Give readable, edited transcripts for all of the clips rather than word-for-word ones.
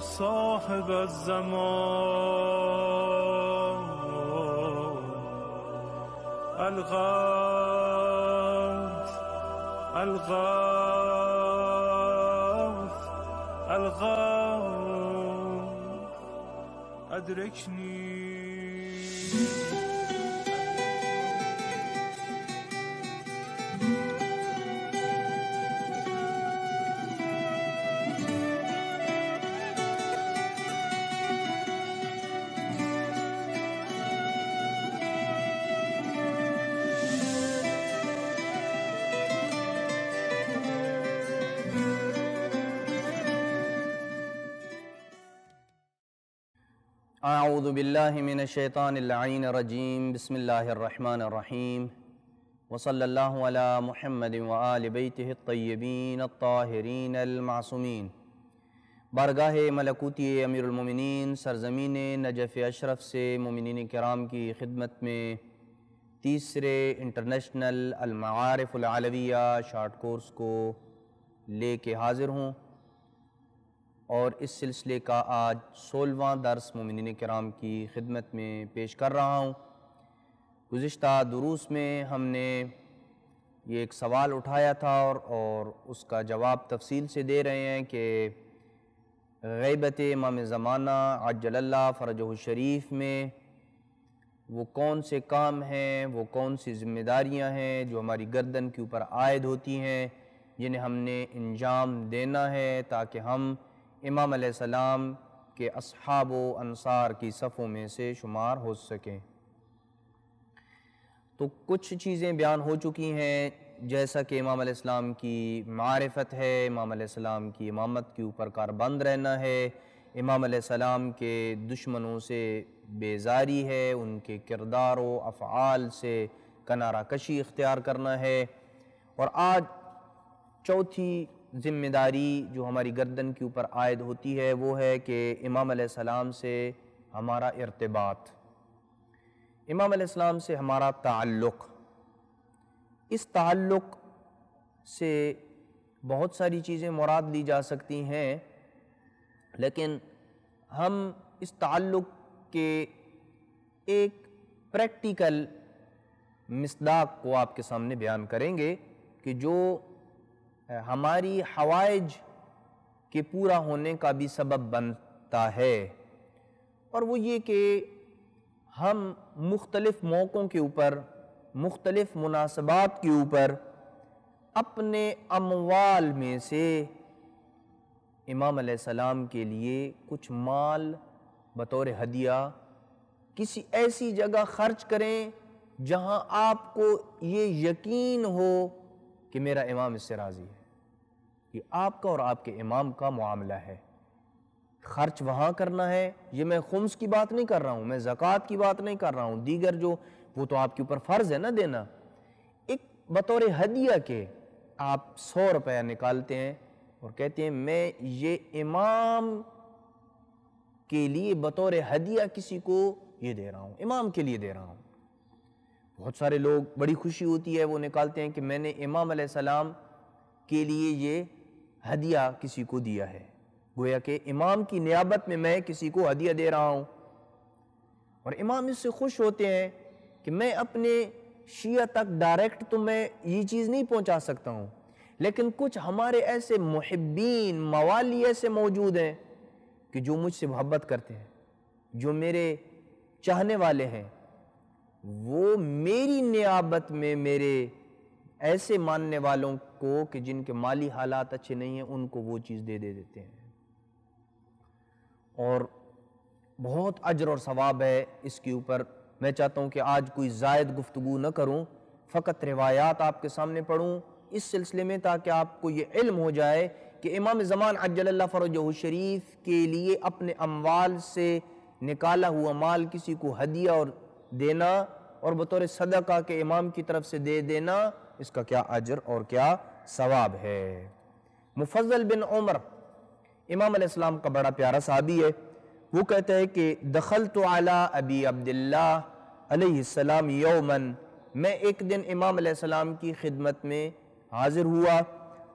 صاحب الزمان الغوث الغوث الغوث أدركني. اعوذ باللہ من الشیطان اللعین الرجیم. بسم اللہ الرحمن الرحیم. وصلی اللہ علی محمد وآل بیتہ الطیبین الطاہرین المعصومین. بارگاہ ملکوتی امیر المومنین سرزمین نجف اشرف سے مومنین کرام کی خدمت میں تیسرے انٹرنیشنل المعارف العلویہ شارٹ کورس کو لے کے حاضر ہوں، اور اس سلسلے کا آج 16واں درس مومنین کرام کی خدمت میں پیش کر رہا ہوں. گزشتہ دروس میں ہم نے یہ ایک سوال اٹھایا تھا اور اس کا جواب تفصیل سے دے رہے ہیں کہ غیبت امام زمانہ عجل اللہ فرجہ الشریف میں وہ کون سے کام ہیں، وہ کون سی ذمہ داریاں ہیں جو ہماری گردن کے اوپر عائد ہوتی ہیں، جنہیں ہم نے انجام دینا ہے تاکہ ہم امام علیہ السلام کے اصحاب و انصار کی صفوں میں سے شمار ہو سکیں. تو کچھ چیزیں بیان ہو چکی ہیں، جیسا کہ امام علیہ السلام کی معرفت ہے، امام علیہ السلام کی امامت کے اوپر کاربند رہنا ہے، امام علیہ السلام کے دشمنوں سے بیزاری ہے، ان کے کردار و افعال سے کنارہ کشی اختیار کرنا ہے. اور آج چوتھی ذمہ داری جو ہماری گردن کے اوپر عائد ہوتی ہے وہ ہے کہ امام علیہ السلام سے ہمارا ارتباط، امام علیہ السلام سے ہمارا تعلق. اس تعلق سے بہت ساری چیزیں مراد لی جا سکتی ہیں، لیکن ہم اس تعلق کے ایک پریکٹیکل مصداق کو آپ کے سامنے بیان کریں گے کہ جو ہماری حوائج کے پورا ہونے کا بھی سبب بنتا ہے. اور وہ یہ کہ ہم مختلف موقعوں کے اوپر، مختلف مناسبات کے اوپر اپنے اموال میں سے امام علیہ السلام کے لیے کچھ مال بطور ہدیہ کسی ایسی جگہ خرچ کریں جہاں آپ کو یہ یقین ہو کہ میرا امام اس سے راضی ہے. یہ آپ کا اور آپ کے امام کا معاملہ ہے. خرچ وہاں کرنا ہے. یہ میں خمس کی بات نہیں کر رہا ہوں، میں زکوٰۃ کی بات نہیں کر رہا ہوں، دیگر جو وہ تو آپ کے اوپر فرض ہے نا دینا. ایک بطور ہدیہ کے آپ 100 روپیہ نکالتے ہیں اور کہتے ہیں میں یہ امام کے لیے بطور ہدیہ کسی کو یہ دے رہا ہوں، امام کے لیے دے رہا ہوں. بہت سارے لوگ بڑی خوشی ہوتی ہے، وہ نکالتے ہیں کہ میں نے امام علیہ السلام کے لیے یہ ہدیہ کسی کو دیا ہے، گویا کہ امام کی نیابت میں میں کسی کو ہدیہ دے رہا ہوں. اور امام اس سے خوش ہوتے ہیں کہ میں اپنے شیعہ تک ڈائریکٹ تو میں یہ چیز نہیں پہنچا سکتا ہوں، لیکن کچھ ہمارے ایسے محبین موالی ایسے موجود ہیں کہ جو مجھ سے محبت کرتے ہیں، جو میرے چاہنے والے ہیں، وہ میری نیابت میں میرے ایسے ماننے والوں کو کہ جن کے مالی حالات اچھے نہیں ہیں ان کو وہ چیز دے دیتے ہیں. اور بہت اجر اور ثواب ہے اس کے اوپر. میں چاہتا ہوں کہ آج کوئی زائد گفتگو نہ کروں، فقط روایات آپ کے سامنے پڑھوں اس سلسلے میں تاکہ آپ کو یہ علم ہو جائے کہ امام زمان عجل اللہ فرجہ الشریف کے لیے اپنے اموال سے نکالا ہوا مال کسی کو ہدیہ اور دینا اور بطور صدقہ کے امام کی طرف سے دے دینا، اس کا کیا اجر اور کیا ثواب ہے. مفضل بن عمر امام علیہ السلام کا بڑا پیارا صحابی ہے. وہ کہتا ہے کہ دخلت علی ابی عبداللہ علیہ السلام یوماً، میں ایک دن امام علیہ السلام کی خدمت میں حاضر ہوا.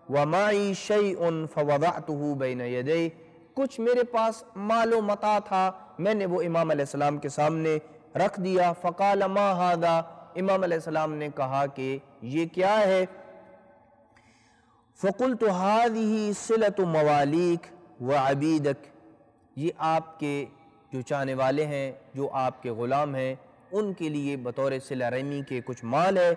وَمَعِي شَيْءٌ فَوَضَعْتُهُ بَيْنَ يَدَيْهِ، کچھ میرے پاس مال و متاع تھا، میں نے وہ امام علیہ السلام کے سامنے رکھ دیا۔ فقال ما ھذا، امام علیہ السلام نے کہا کہ یہ کیا ہے؟ فقلت ھذہ صلۃ موالیک وعبیدک، یہ آپ کے جو چاہنے والے ہیں، جو آپ کے غلام ہیں، ان کے لیے بطور صلہ رحمی کے کچھ مال ہے۔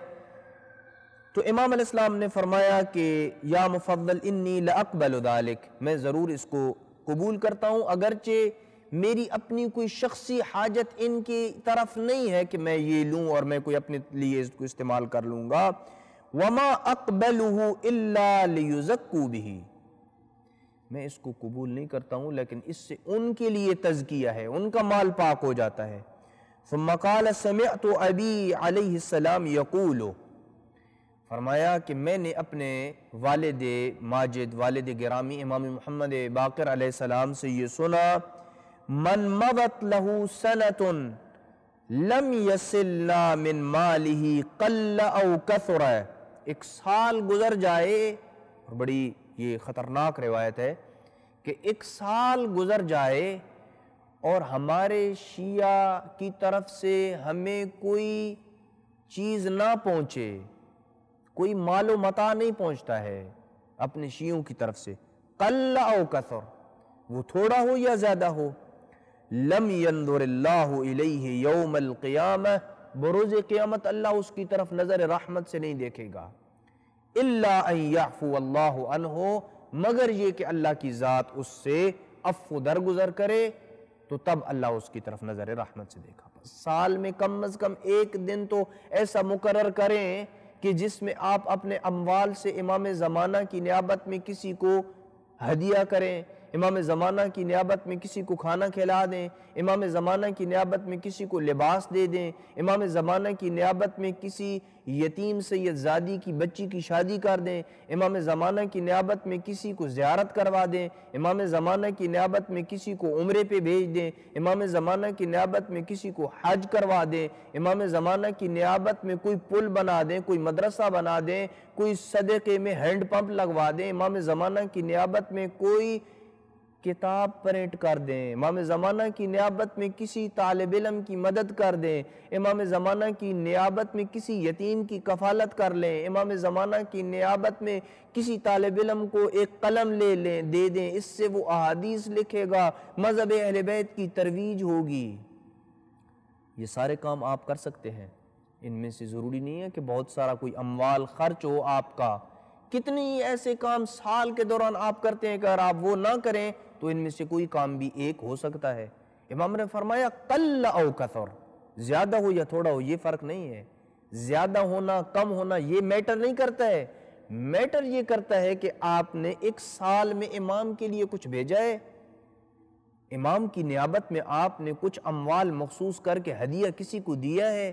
تو امام علیہ السلام نے فرمایا کہ یا مفضل انی لاقبل ذلک، میں ضرور اس کو قبول کرتا ہوں، اگرچہ میری اپنی کوئی شخصی حاجت ان کی طرف نہیں ہے کہ میں یہ لوں اور میں کوئی اپنے لیے اس کو استعمال کر لوں گا۔ وما اقبلہ الا لیزکوا بہ، میں اس کو قبول نہیں کرتا ہوں لیکن اس سے ان کے لیے تزکیہ ہے، ان کا مال پاک ہو جاتا ہے۔ ثم قال سمعت ابی علیہ السلام یقول، فرمایا کہ میں نے اپنے والد ماجد، والد گرامی امام محمد باقر علیہ السلام سے یہ سنا، من مضت لہ سنۃ لم یصلنا من مالہ قل او کثر، ایک سال گزر جائے، اور بڑی یہ خطرناک روایت ہے کہ ایک سال گزر جائے اور ہمارے شیعہ کی طرف سے ہمیں کوئی چیز نہ پہنچے، کوئی مال و متاع نہیں پہنچتا ہے اپنے شیعوں کی طرف سے، قل او کثر، وہ تھوڑا ہو یا زیادہ ہو، لم ينظر اللہ الیہ یوم القیامہ، بروز قیامت اللہ اس کی طرف نظر رحمت سے نہیں دیکھے گا، الا ان یعفو اللہ عنہ، مگر یہ کہ اللہ کی ذات اس سے عفو درگزر کرے تو تب اللہ اس کی طرف نظر رحمت سے دیکھا۔ سال میں کم از کم ایک دن تو ایسا مقرر کریں کہ جس میں آپ اپنے اموال سے امام زمانہ کی نیابت میں کسی کو ہدیہ کریں، امام زمانہ کی نیابت میں کسی کو کھانا کھلا دیں، امام زمانہ کی نیابت میں کسی کو لباس دے دیں، امام زمانہ کی نیابت میں کسی یتیم سید زادی کی بچی کی شادی کر دیں، امام زمانہ کی نیابت میں کسی کو زیارت کروا دیں، امام زمانہ کی نیابت میں کسی کو عمرے پہ بھیج دیں، امام زمانہ کی نیابت میں کسی کو حج کروا دیں، امام زمانہ کی نیابت میں کوئی پل بنا دیں، کوئی مدرسہ بنا دیں، کوئی صدقے میں ہینڈ پمپ لگوا دیں، امام زمانہ کی نیابت میں کوئی کتاب پرنٹ کر دیں، امام زمانہ کی نیابت میں کسی طالب علم کی مدد کر دیں، امام زمانہ کی نیابت میں کسی یتیم کی کفالت کر لیں، امام زمانہ کی نیابت میں کسی طالب علم کو ایک قلم دے دیں، اس سے وہ احادیث لکھے گا، مذہب اہل بیت کی ترویج ہوگی۔ یہ سارے کام آپ کر سکتے ہیں، ان میں سے ضروری نہیں ہے کہ بہت سارا کوئی اموال خرچ ہو آپ کا، کتنی ایسے کام سال کے دوران آپ کرتے ہیں کہ اگر آپ وہ نہ کریں تو ان میں سے کوئی کام بھی ایک ہو سکتا ہے۔ امام نے فرمایا قل او کثر، زیادہ ہو یا تھوڑا ہو یہ فرق نہیں ہے، زیادہ ہونا کم ہونا یہ میٹر نہیں کرتا ہے، میٹر یہ کرتا ہے کہ آپ نے ایک سال میں امام کے لیے کچھ بھیجا ہے، امام کی نیابت میں آپ نے کچھ اموال مخصوص کر کے ہدیہ کسی کو دیا ہے،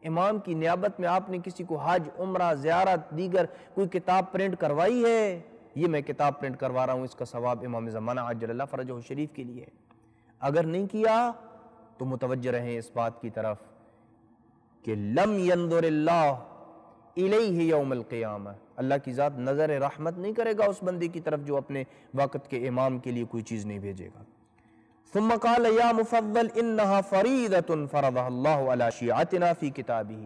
امام کی نیابت میں آپ نے کسی کو حج، عمرہ، زیارت، دیگر کوئی کتاب پرنٹ کروائی ہے، یہ میں کتاب پرنٹ کروا رہا ہوں، اس کا ثواب امام زمانہ عجل اللہ فرجہ شریف کے لیے ہے۔ اگر نہیں کیا تو متوجہ رہیں اس بات کی طرف کہ لم ينظر اللہ الیہ یوم القیامہ، اللہ کی ذات نظر رحمت نہیں کرے گا اس بندے کی طرف جو اپنے وقت کے امام کے لیے کوئی چیز نہیں بھیجے گا۔ ثم قال یا مفضل انہا فریضۃ فرضها اللہ علی شیعتنا فی کتابہ،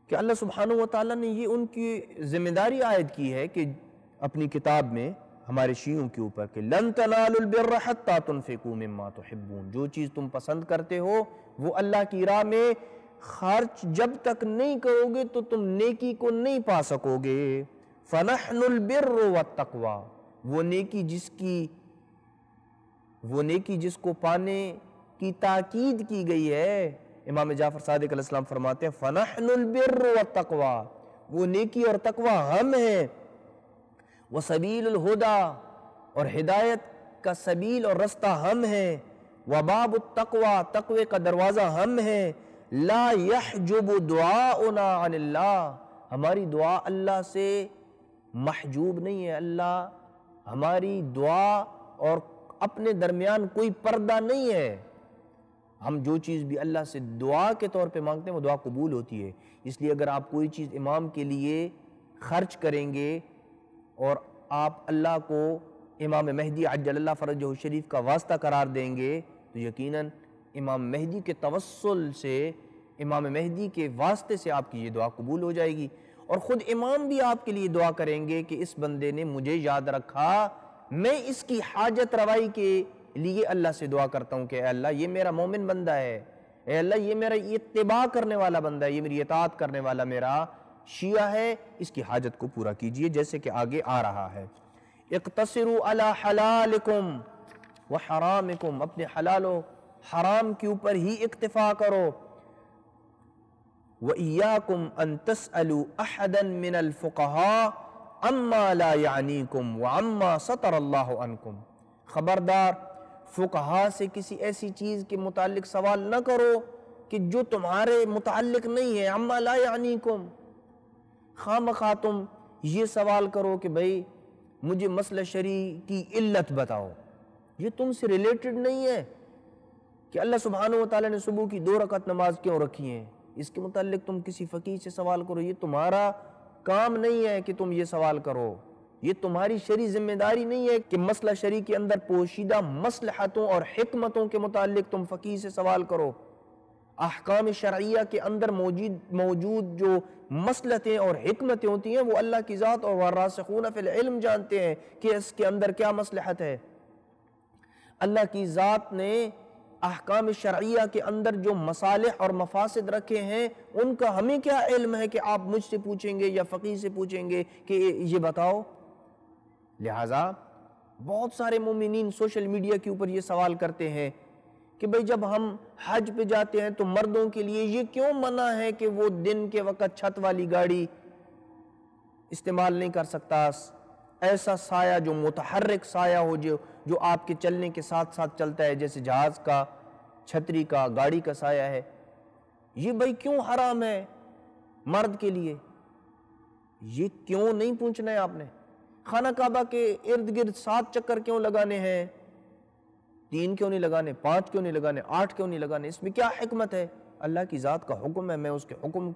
کہ اللہ سبحانہ وتعالیٰ نے یہ ان کی ذمہ داری عائد کی ہے کہ اپنی کتاب میں ہمارے شیعوں کے اوپر کہ لن تنالوا البر حتی تنفقوا مما تحبون، جو چیز تم پسند کرتے ہو وہ اللہ کی راہ میں خرچ جب تک نہیں کرو گے تو تم نیکی کو نہیں پا سکو گے۔ فنحن البر والتقوی، وہ نیکی جس کو پانے کی تاکید کی گئی ہے، امام جعفر صادق علیہ السلام فرماتے ہیں فنحن البر والتقوی، وہ نیکی اور تقوی ہم ہیں، وسبیل الہدا، اور ہدایت کا سبیل اور رستہ ہم ہیں، وباب التقوی، تقوی کا دروازہ ہم ہیں، لا يحجب دعاؤنا عن اللہ، ہماری دعا اللہ سے محجوب نہیں ہے، اللہ ہماری دعا اور اپنے درمیان کوئی پردہ نہیں ہے، ہم جو چیز بھی اللہ سے دعا کے طور پہ مانگتے ہیں وہ دعا قبول ہوتی ہے۔ اس لیے اگر آپ کوئی چیز امام کے لیے خرچ کریں گے اور آپ اللہ کو امام مہدی عجل اللہ فرجہ الشریف کا واسطہ قرار دیں گے تو یقیناً امام مہدی کے توسل سے، امام مہدی کے واسطے سے آپ کی یہ دعا قبول ہو جائے گی، اور خود امام بھی آپ کے لیے دعا کریں گے کہ اس بندے نے مجھے یاد رکھا، میں اس کی حاجت روائی کے لیے اللہ سے دعا کرتا ہوں کہ اے اللہ یہ میرا مومن بندہ ہے، اے اللہ یہ میرا اتباع کرنے والا بندہ ہے، یہ میری اطاعت کرنے والا میرا شیعہ ہے، اس کی حاجت کو پورا کیجئے، جیسے کہ آگے آ رہا ہے۔ اقتصروا علی حلالکم وحرامکم، اپنے حلال و حرام کے اوپر ہی اکتفا کرو۔ وَإِيَّاكُمْ أَن تَسْأَلُوا أَحَدًا مِّنَ الْفُقَهَاءِ عَمَّا لَا يَعْنِيكُمْ وَعَمَّا سَطَرَ اللَّهُ عَنْكُمْ، خبردار فقہا سے کسی ایسی چیز کے متعلق سوال نہ کرو کہ جو تمہارے متعلق نہیں ہے، عَمَّا لَا يَعْنِيكُمْ، خواہ مخواہ تم یہ سوال کرو کہ بھئی مجھے مسئلہ شرعی کی علت بتاؤ، یہ تم سے ریلیٹڈ نہیں ہے کہ اللہ سبحانہ وتعالیٰ نے صبح کی 2 رکعت نماز کیوں رکھی ہیں، اس کے متعلق تم کسی فقیہ سے سوال کرو، یہ تمہارا کام نہیں ہے کہ تم یہ سوال کرو، یہ تمہاری شرعی ذمہ داری نہیں ہے کہ مسئلہ شرعی کے اندر پوشیدہ مصلحتوں اور حکمتوں کے متعلق تم فقیہ سے سوال کرو۔ احکام شرعیہ کے اندر موجود جو مصلحتیں اور حکمتیں ہوتی ہیں وہ اللہ کی ذات اور والراسخون فی العلم جانتے ہیں کہ اس کے اندر کیا مصلحت ہے۔ اللہ کی ذات نے احکام شرعیہ کے اندر جو مصالح اور مفاسد رکھے ہیں ان کا ہمیں کیا علم ہے کہ آپ مجھ سے پوچھیں گے یا فقیہ سے پوچھیں گے کہ یہ بتاؤ۔ لہٰذا بہت سارے مومنین سوشل میڈیا کے اوپر یہ سوال کرتے ہیں کہ بھئی جب ہم حج پہ جاتے ہیں تو مردوں کے لیے یہ کیوں منع ہے کہ وہ دن کے وقت چھت والی گاڑی استعمال نہیں کر سکتا، ایسا سایہ جو متحرک سایہ ہو جو آپ کے چلنے کے ساتھ ساتھ چلتا ہے، جیسے جہاز کا، چھتری کا، گاڑی کا سایہ ہے، یہ بھئی کیوں حرام ہے مرد کے لیے؟ یہ کیوں نہیں پوچھنا ہے آپ نے؟ خانہ کعبہ کے ارد گرد 7 چکر کیوں لگانے ہیں؟ 3 کیوں نہیں لگانے؟ 5 کیوں نہیں لگانے؟ 8 کیوں نہیں لگانے؟ اس میں کیا حکمت ہے؟ اللہ کی ذات کا حکم ہے، میں اس کے حکم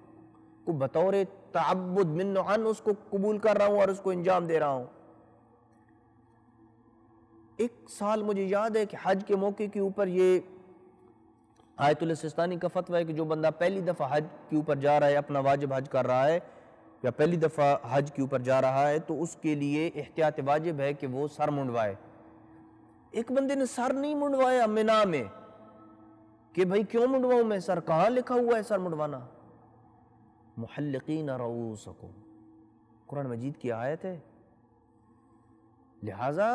کو بطور تعبد من عن اس کو قبول کر رہا ہوں اور اس کو انجام دے رہا ہوں۔ ایک سال مجھے یاد ہے کہ حج کے موقع کے اوپر یہ آیت اللہ سستانی کا فتویٰ ہے کہ جو بندہ پہلی دفعہ حج کے اوپر جا رہا ہے، اپنا واجب حج کر رہا ہے یا پہلی دفعہ حج کے اوپر جا رہا ہے تو اس کے لیے احتیاط واجب ہے کہ وہ سر منڈوائے۔ ایک بندے نے سر نہیں منڈوایا منا میں کہ بھئی کیوں منڈواؤں میں سر؟ کہاں لکھا ہوا ہے سر منڈوانا؟ محلقین رؤوسکم، قرآن مجید کی آیت ہے۔ لہٰذا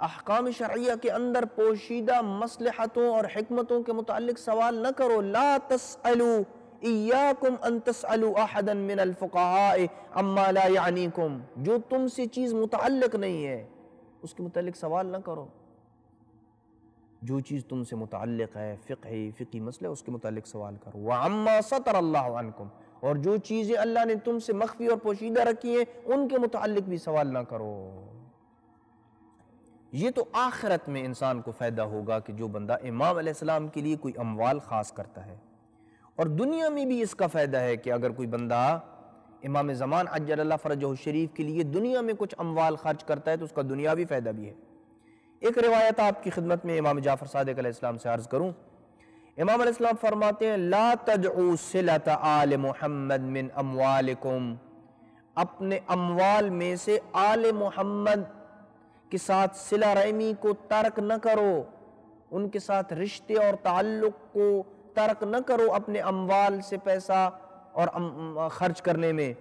احکام شرعیہ کے اندر پوشیدہ مصلحتوں اور حکمتوں کے متعلق سوال نہ کرو۔ لا تسألوا ایاکم ان تسألوا احدا من الفقہاء اما لا یعنیکم، جو تم سے چیز متعلق نہیں ہے اس کے متعلق سوال نہ کرو۔ جو چیز تم سے متعلق ہے، فقہی مسئلہ، اس کے متعلق سوال کرو۔ وعما سطر اللہ عنکم، اور جو چیزیں اللہ نے تم سے مخفی اور پوشیدہ رکھی ہیں ان کے متعلق بھی سوال نہ کرو۔ یہ تو آخرت میں انسان کو فائدہ ہوگا کہ جو بندہ امام علیہ السلام کے لیے کوئی اموال خاص کرتا ہے، اور دنیا میں بھی اس کا فائدہ ہے کہ اگر کوئی بندہ امام زمان عجل اللہ فرجہ الشریف کے لیے دنیا میں کچھ اموال خرچ کرتا ہے تو اس کا دنیاوی فائدہ بھی ہے۔ ایک روایت آپ کی خدمت میں امام جعفر صادق علیہ السلام سے عرض کروں۔ امام علیہ السلام فرماتے ہیں لا تدعوا صلۃ آل محمد من اموالکم، اپنے اموال میں سے آل محمد کے ساتھ صلہ رحمی کو ترک نہ کرو، ان کے ساتھ رشتے اور تعلق کو ترک نہ کرو اپنے اموال سے پیسہ اور خرچ کرنے میں۔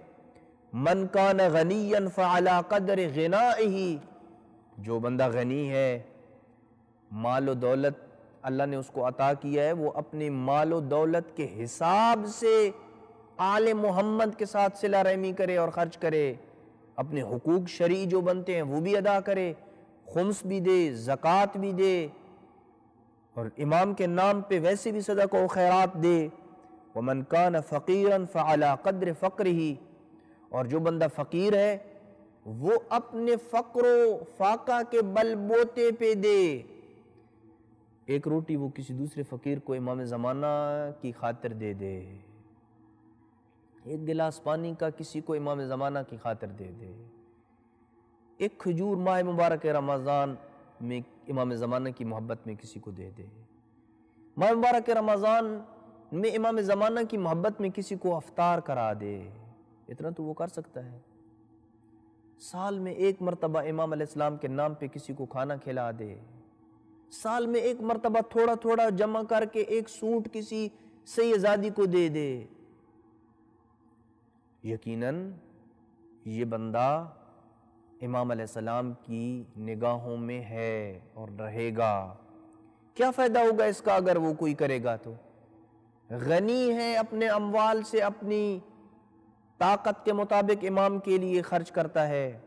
من کان غنیا فعلی قدر غنائہ، جو بندہ غنی ہے، مال و دولت اللہ نے اس کو عطا کیا ہے، وہ اپنے مال و دولت کے حساب سے آل محمد کے ساتھ صلہ رحمی کرے اور خرچ کرے، اپنے حقوق شرعی جو بنتے ہیں وہ بھی ادا کرے، خمس بھی دے، زکوٰۃ بھی دے، اور امام کے نام پہ ویسے بھی صدقہ و خیرات دے۔ وَمَنْ كَانَ فَقِيرًا فَعَلَىٰ قَدْرِ فَقْرِهِ، اور جو بندہ فقیر ہے وہ اپنے فقر و فاقہ کے بل بوتے پہ دے۔ ایک روٹی وہ کسی دوسرے فقیر کو امام زمانہ کی خاطر دے دے، ایک گلاس پانی کا کسی کو امام زمانہ کی خاطر دے دے، ایک کھجور ماہ مبارک رمضان میں امام زمانہ کی محبت میں کسی کو دے دے، ماہ مبارک رمضان میں امام زمانہ کی محبت میں کسی کو افطار کرا دے، اتنا تو وہ کر سکتا ہے۔ سال میں ایک مرتبہ امام علیہ السلام کے نام پہ کسی کو کھانا کھلا دے، سال میں ایک مرتبہ تھوڑا تھوڑا جمع کر کے ایک سوٹ کسی سیدزادی کو دے دے، یقیناً یہ بندہ امام علیہ السلام کی نگاہوں میں ہے اور رہے گا۔ کیا فائدہ ہوگا اس کا اگر وہ کوئی کرے گا تو؟ غنی ہے، اپنے اموال سے اپنی طاقت کے مطابق امام کے لیے خرچ کرتا ہے،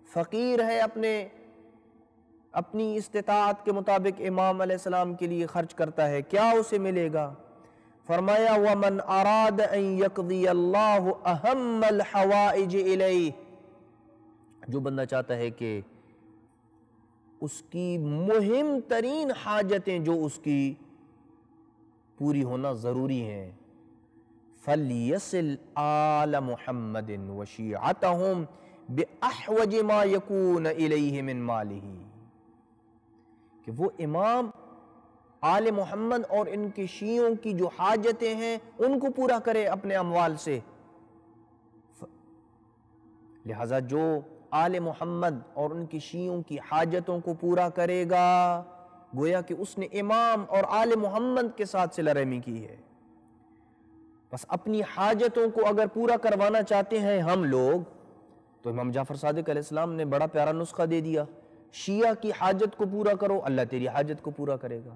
فقیر ہے، اپنی استطاعت کے مطابق امام علیہ السلام کے لیے خرچ کرتا ہے، کیا اسے ملے گا؟ فرمایا وَمَنْ أَرَادَ أَن يَقْضِيَ اللَّهُ أَهَمَّ الْحَوَائِجِ إِلَيْهِ، جو بندہ چاہتا ہے کہ اس کی مہم ترین حاجتیں جو اس کی پوری ہونا ضروری ہیں، فَلْيَصِلْ آلَ مُحَمَّدٍ وَشِيعَتَهُمْ بِأَحْوَجِ مَا يَكُونَ إِلَيْهِ مِن مَالِهِ، کہ وہ امام آل محمد اور ان کے شیعوں کی جو حاجتیں ہیں ان کو پورا کرے اپنے اموال سے۔ لہذا جو آل محمد اور ان کی شیعوں کی حاجتوں کو پورا کرے گا، گویا کہ اس نے امام اور آل محمد کے ساتھ صلہ رحمی کی ہے۔ بس اپنی حاجتوں کو اگر پورا کروانا چاہتے ہیں ہم لوگ، تو امام جعفر صادق علیہ السلام نے بڑا پیارا نسخہ دے دیا، شیعہ کی حاجت کو پورا کرو، اللہ تیری حاجت کو پورا کرے گا۔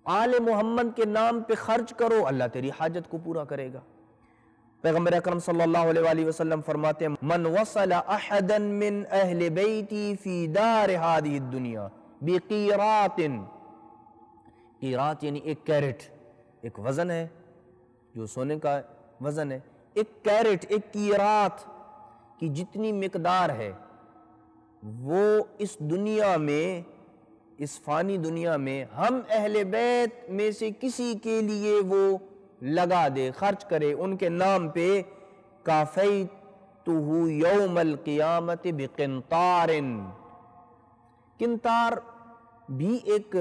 آل محمد کے نام پہ خرچ کرو، اللہ تیری حاجت کو پورا کرے گا۔ پیغمبر اکرم صلی اللہ علیہ وآلہ وسلم فرماتے ہیں من وصل احدا من اہل بیتی فی دار هذه الدنیا بقیرات، قیرات یعنی ایک کیرٹ، ایک وزن ہے جو سونے کا وزن ہے، ایک کیرٹ، ایک قیرات کی جتنی مقدار ہے وہ اس دنیا میں، اس فانی دنیا میں ہم اہل بیت میں سے کسی کے لیے وہ لگا دے، خرچ کرے ان کے نام پہ، کافیتہ یوم القیامت بقنطار، قنطار بھی ایک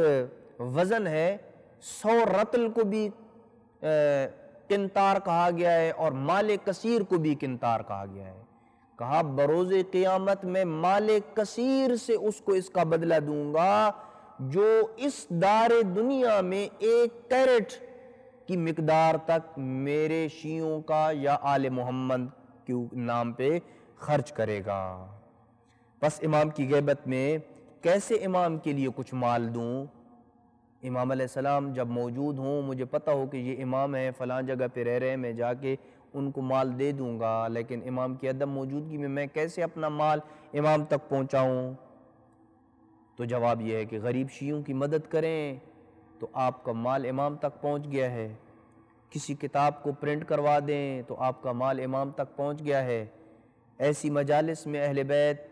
وزن ہے، 100 رطل کو بھی قنطار کہا گیا ہے اور مال کثیر کو بھی قنطار کہا گیا ہے۔ کہا بروز قیامت میں مال کثیر سے اس کو اس کا بدلہ دوں گا جو اس دار دنیا میں ایک کیرٹ کی مقدار تک میرے شیعوں کا یا آل محمد کے نام پہ خرچ کرے گا۔ بس امام کی غیبت میں کیسے امام کے لیے کچھ مال دوں؟ امام علیہ السلام جب موجود ہوں، مجھے پتہ ہو کہ یہ امام ہے، فلاں جگہ پہ رہ رہے ہیں، میں جا کے ان کو مال دے دوں گا، لیکن امام کی عدم موجودگی میں کیسے اپنا مال امام تک پہنچاؤں؟ تو جواب یہ ہے کہ غریب شیعوں کی مدد کریں تو آپ کا مال امام تک پہنچ گیا ہے، کسی کتاب کو پرنٹ کروا دیں تو آپ کا مال امام تک پہنچ گیا ہے۔ ایسی مجالس میں اہل بیت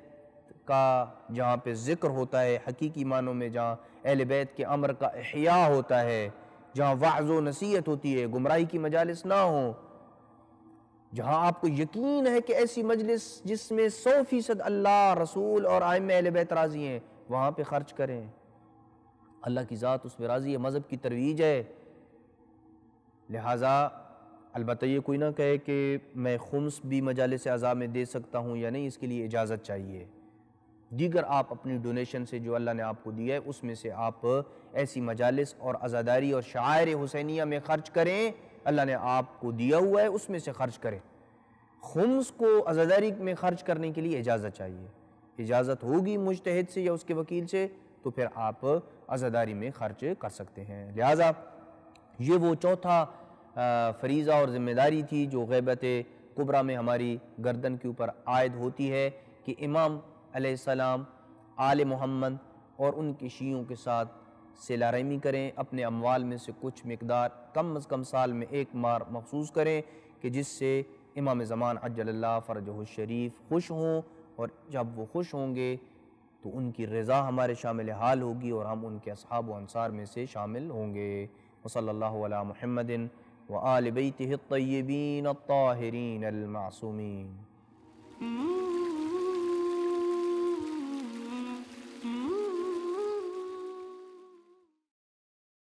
کا جہاں پہ ذکر ہوتا ہے حقیقی معنوں میں، جہاں اہل بیت کے امر کا احیاء ہوتا ہے، جہاں وعظ و نصیحت ہوتی ہے، گمراہی کی مجالس نہ ہوں، جہاں آپ کو یقین ہے کہ ایسی مجلس جس میں 100% اللہ، رسول اور ائمہ اہل بیت راضی ہیں، وہاں پہ خرچ کریں۔ اللہ کی ذات اس پہ راضی ہے، مذہب کی ترویج ہے۔ لہٰذا البتہ یہ کوئی نہ کہے کہ میں خمس بھی مجالس اعضاء میں دے سکتا ہوں یا نہیں، اس کے لیے اجازت چاہیے۔ دیگر آپ اپنی ڈونیشن سے جو اللہ نے آپ کو دیا ہے اس میں سے آپ ایسی مجالس اور عزاداری اور شعائر حسینیہ میں خرچ کریں، اللہ نے آپ کو دیا ہوا ہے اس میں سے خرچ کریں۔ خمس کو عزاداری میں خرچ کرنے کے لیے اجازت چاہیے، اجازت ہوگی مجتہد سے یا اس کے وکیل سے تو پھر آپ عزاداری میں خرچ کر سکتے ہیں۔ لہٰذا یہ وہ چوتھا فریضہ اور ذمہ داری تھی جو غیبت کبریٰ میں ہماری گردن کے اوپر عائد ہوتی ہے کہ امام علیہ السلام، آل محمد اور ان کے شیعوں کے ساتھ صلہ رحمی کریں، اپنے اموال میں سے کچھ مقدار کم از کم سال میں ایک بار مخصوص کریں کہ جس سے امام زمان عجل اللہ فرجہ الشریف خوش ہوں، اور جب وہ خوش ہوں گے تو ان کی رضا ہمارے شامل حال ہوگی اور ہم ان کے اصحاب و انصار میں سے شامل ہوں گے۔ وصلی اللہ علی محمد وآل بیتہ الطیبین الطاہرین المعصومین۔